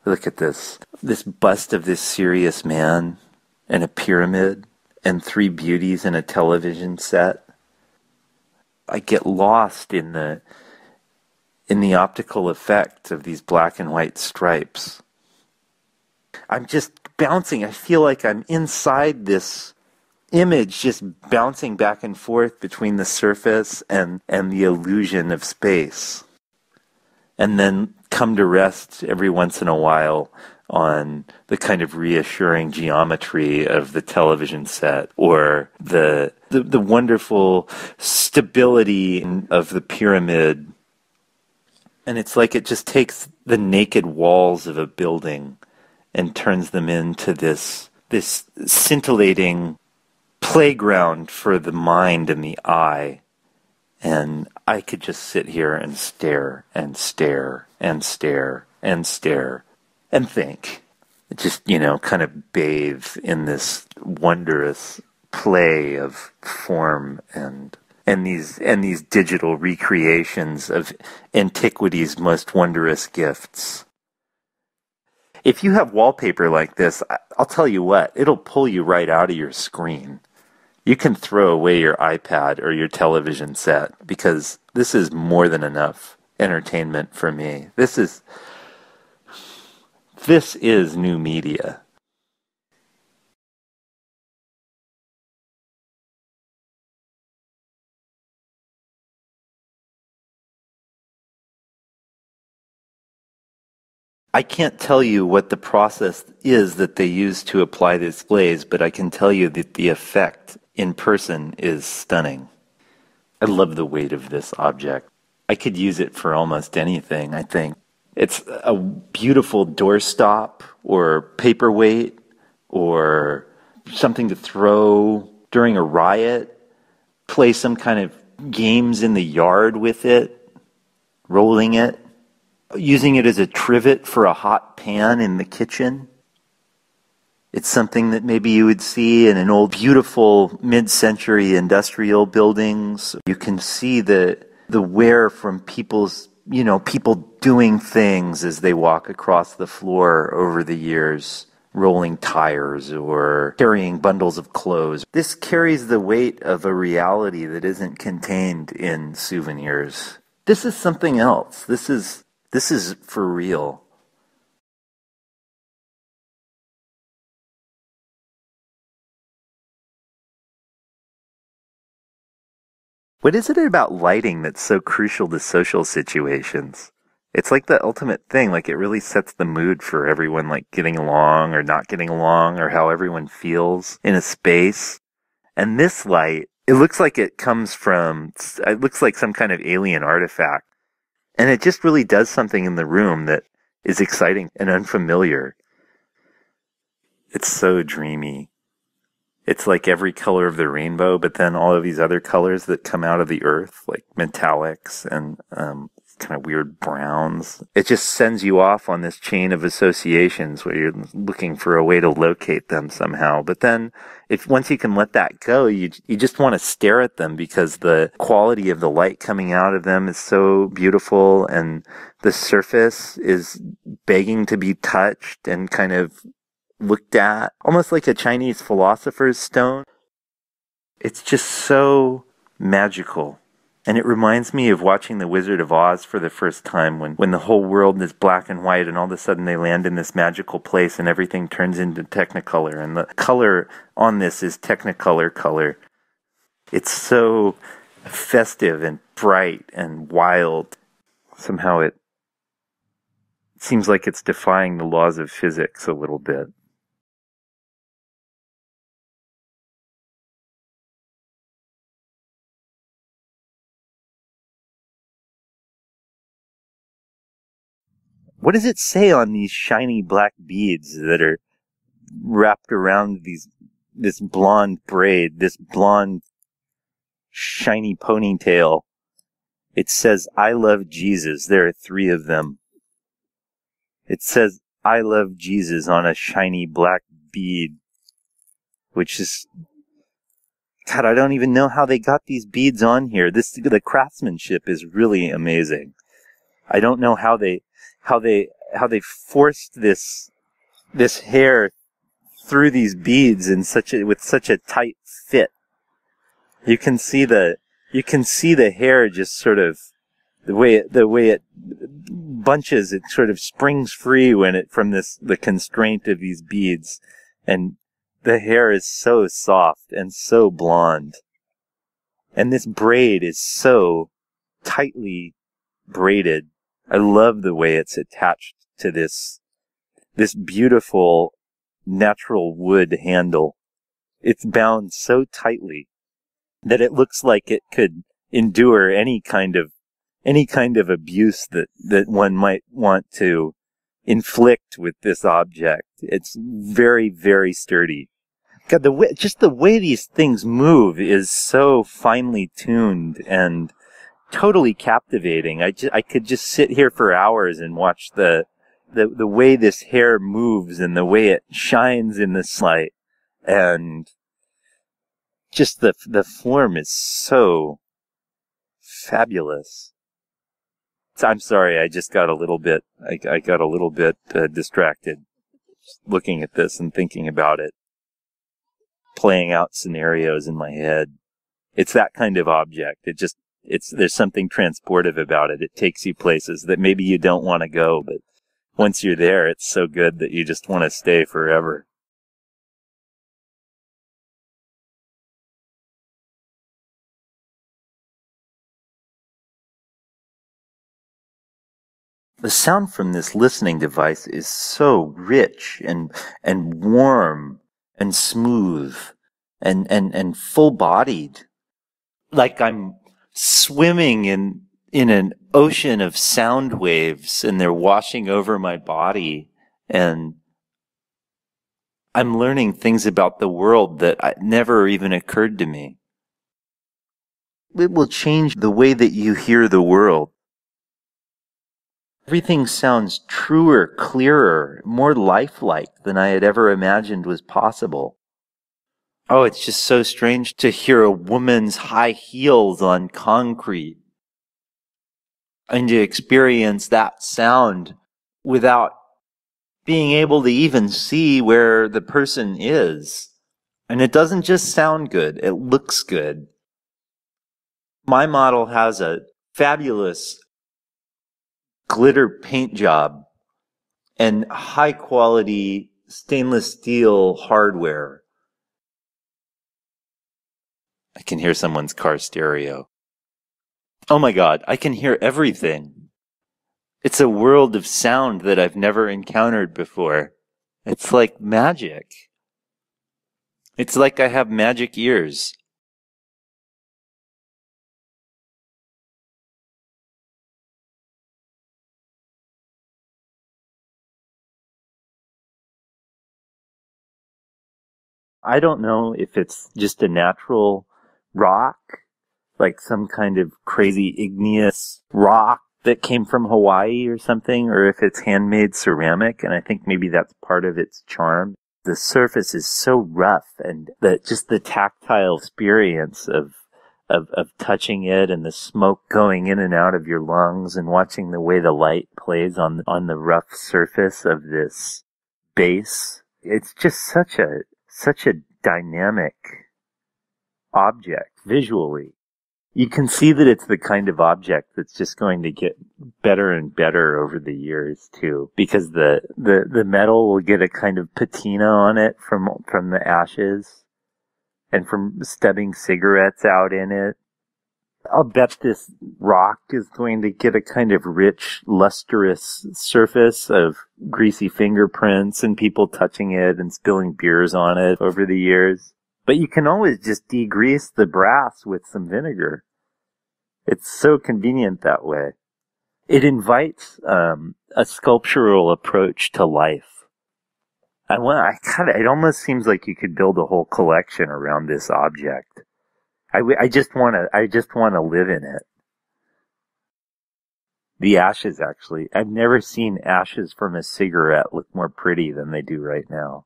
Look at this. This bust of this serious man and a pyramid and three beauties and a television set. I get lost in the optical effect of these black and white stripes. I'm just bouncing. I feel like I'm inside this image, just bouncing back and forth between the surface and the illusion of space. And then come to rest every once in a while on the kind of reassuring geometry of the television set, or the wonderful stability of the pyramid. And it's like it just takes the naked walls of a building and turns them into this scintillating playground for the mind and the eye. And I could just sit here and stare and stare and stare and stare and think. Just, kind of bathe in this wondrous play of form and these digital recreations of antiquity's most wondrous gifts. If you have wallpaper like this, I'll tell you what, it'll pull you right out of your screen. You can throw away your iPad or your television set, because this is more than enough entertainment for me. This is new media. I can't tell you what the process is that they use to apply these glaze, but I can tell you that the effect in person is stunning. I love the weight of this object. I could use it for almost anything, I think. It's a beautiful doorstop or paperweight or something to throw during a riot, play some kind of games in the yard with it, rolling it, using it as a trivet for a hot pan in the kitchen. It's something that maybe you would see in an old, beautiful mid-century industrial buildings. You can see the wear from people's, people doing things as they walk across the floor over the years, rolling tires or carrying bundles of clothes. This carries the weight of a reality that isn't contained in souvenirs. This is something else. This is for real. What is it about lighting that's so crucial to social situations? It's like the ultimate thing, like it really sets the mood for everyone, like getting along or not getting along, or how everyone feels in a space. And this light, it looks like it looks like some kind of alien artifact. And it just really does something in the room that is exciting and unfamiliar. It's so dreamy. It's like every color of the rainbow, but then all of these other colors that come out of the earth, like metallics and kind of weird browns. It just sends you off on this chain of associations where you're looking for a way to locate them somehow. But then once you can let that go, you just want to stare at them, because the quality of the light coming out of them is so beautiful, and the surface is begging to be touched and kind of looked at, almost like a Chinese philosopher's stone. It's just so magical. And it reminds me of watching The Wizard of Oz for the first time, when the whole world is black and white and all of a sudden they land in this magical place and everything turns into Technicolor. And the color on this is Technicolor color. It's so festive and bright and wild. Somehow it seems like it's defying the laws of physics a little bit. What does it say on these shiny black beads that are wrapped around this blonde braid, this blonde shiny ponytail? It says, "I love Jesus." There are 3 of them. It says, "I love Jesus" on a shiny black bead, which is, God, I don't even know how they got these beads on here. The craftsmanship is really amazing. I don't know how they they forced this hair through these beads in with such a tight fit. You can see the hair just sort of the way it bunches. It sort of springs free from the constraint of these beads, and the hair is so soft and so blonde, and this braid is so tightly braided. I love the way it's attached to this beautiful natural wood handle. It's bound so tightly that it looks like it could endure any kind of abuse that one might want to inflict with this object. It's very, very sturdy. God, the way these things move is so finely tuned and totally captivating. I could just sit here for hours and watch the way this hair moves and the way it shines in the sunlight, and just the form is so fabulous. So I'm sorry, I just got a little bit I got a little bit distracted looking at this and thinking about it, playing out scenarios in my head. It's that kind of object. There's something transportive about it. It takes you places that maybe you don't want to go, but once you're there, it's so good that you just want to stay forever. The sound from this listening device is so rich and warm and smooth and full-bodied. Like I'm swimming in an ocean of sound waves, and they're washing over my body, and I'm learning things about the world that never even occurred to me. It will change the way that you hear the world. Everything sounds truer, clearer, more lifelike than I had ever imagined was possible. Oh, it's just so strange to hear a woman's high heels on concrete and to experience that sound without being able to even see where the person is. And it doesn't just sound good, it looks good. My model has a fabulous glitter paint job and high quality stainless steel hardware. I can hear someone's car stereo. Oh my God, I can hear everything. It's a world of sound that I've never encountered before. It's like magic. It's like I have magic ears. I don't know if it's just a natural rock, like some kind of crazy igneous rock that came from Hawaii or something, or if it's handmade ceramic, and I think maybe that's part of its charm. The surface is so rough, and just the tactile experience of touching it, and the smoke going in and out of your lungs, and watching the way the light plays on the rough surface of this base. It's just such a dynamic object visually. You can see that it's the kind of object that's just going to get better and better over the years too, because the metal will get a kind of patina on it from the ashes and from stubbing cigarettes out in it. I'll bet this rock is going to get a kind of rich, lustrous surface of greasy fingerprints and people touching it and spilling beers on it over the years. But you can always just degrease the brass with some vinegar. It's so convenient that way. It invites a sculptural approach to life. It almost seems like you could build a whole collection around this object. I just want to live in it. The ashes, actually. I've never seen ashes from a cigarette look more pretty than they do right now.